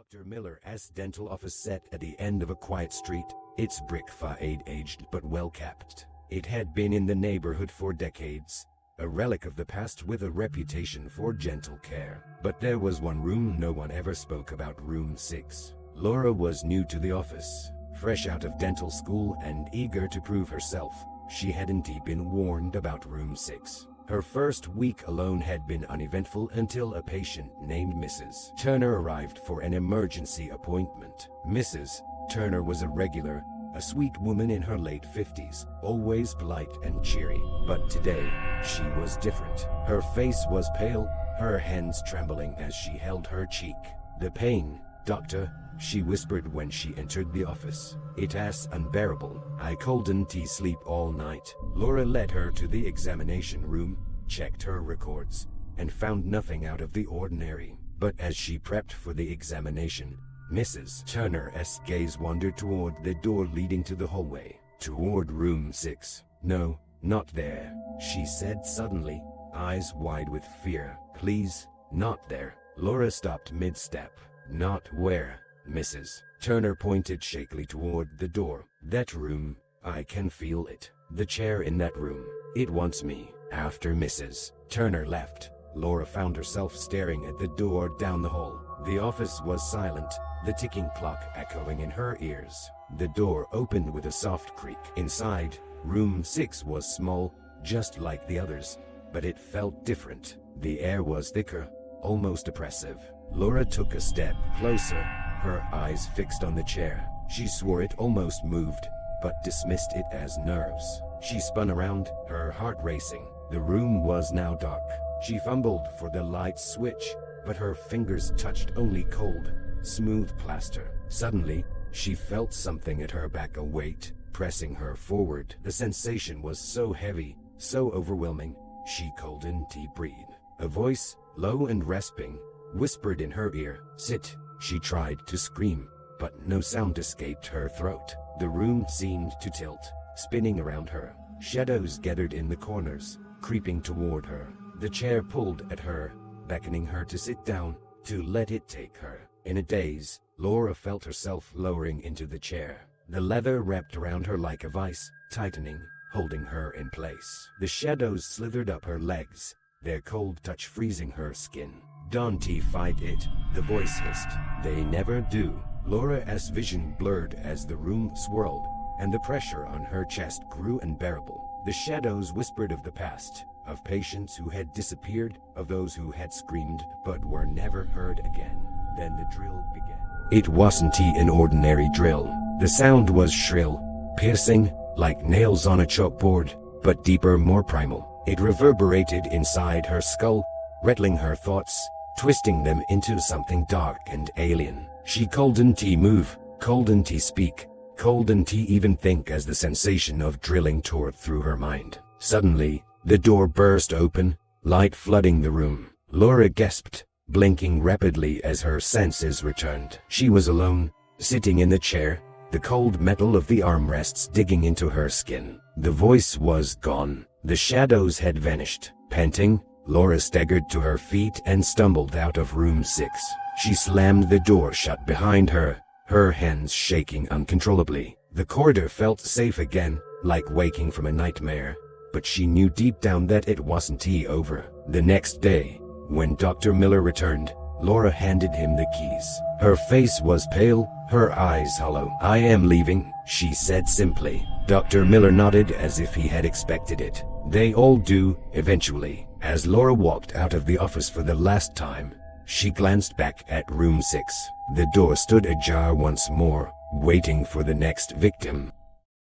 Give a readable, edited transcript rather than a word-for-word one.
Dr. Miller's dental office sat at the end of a quiet street, its brick facade aged but well-kept. It had been in the neighborhood for decades, a relic of the past with a reputation for gentle care. But there was one room no one ever spoke about: room 6. Laura was new to the office, fresh out of dental school and eager to prove herself. She hadn't been warned about room 6. Her first week alone had been uneventful until a patient named Mrs. Turner arrived for an emergency appointment. Mrs. Turner was a regular, a sweet woman in her late 50s, always polite and cheery. But today, she was different. Her face was pale, her hands trembling as she held her cheek. "The pain, doctor," she whispered when she entered the office. "It's unbearable. I couldn't sleep all night." Laura led her to the examination room, checked her records, and found nothing out of the ordinary. But as she prepped for the examination, Mrs. Turner's gaze wandered toward the door leading to the hallway. "Toward room 6. No, not there," she said suddenly, eyes wide with fear. "Please, not there." Laura stopped mid-step. "Not where?" Mrs. Turner pointed shakily toward the door. "That room. I can feel it. The chair in that room. It wants me." After Mrs. Turner left, Laura found herself staring at the door down the hall. The office was silent, the ticking clock echoing in her ears. The door opened with a soft creak. Inside, room 6 was small, just like the others, but it felt different. The air was thicker, almost oppressive. Laura took a step closer, her eyes fixed on the chair. She swore it almost moved, but dismissed it as nerves. She spun around, her heart racing. The room was now dark. She fumbled for the light switch, but her fingers touched only cold, smooth plaster. Suddenly, she felt something at her back, a weight, pressing her forward. The sensation was so heavy, so overwhelming, she couldn't breathe. A voice, low and rasping, whispered in her ear, "Sit." She tried to scream, but no sound escaped her throat. The room seemed to tilt, spinning around her. Shadows gathered in the corners, creeping toward her. The chair pulled at her, beckoning her to sit down, to let it take her. In a daze, Laura felt herself lowering into the chair. The leather wrapped around her like a vice, tightening, holding her in place. The shadows slithered up her legs, their cold touch freezing her skin. "Don't fight it," the voice hissed. "They never do." Laura's vision blurred as the room swirled, and the pressure on her chest grew unbearable. The shadows whispered of the past, of patients who had disappeared, of those who had screamed but were never heard again. Then the drill began. It wasn't an ordinary drill. The sound was shrill, piercing, like nails on a chalkboard, but deeper, more primal. It reverberated inside her skull, rattling her thoughts, twisting them into something dark and alien. She couldn't move, couldn't speak, couldn't even think as the sensation of drilling tore through her mind. Suddenly, the door burst open, light flooding the room. Laura gasped, blinking rapidly as her senses returned. She was alone, sitting in the chair, the cold metal of the armrests digging into her skin. The voice was gone. The shadows had vanished. Panting, Laura staggered to her feet and stumbled out of room 6. She slammed the door shut behind her, her hands shaking uncontrollably. The corridor felt safe again, like waking from a nightmare, but she knew deep down that it wasn't over. The next day, when Dr. Miller returned, Laura handed him the keys. Her face was pale, her eyes hollow. "I am leaving," she said simply. Dr. Miller nodded as if he had expected it. They all do, eventually. As Laura walked out of the office for the last time, she glanced back at room 6. The door stood ajar once more, waiting for the next victim.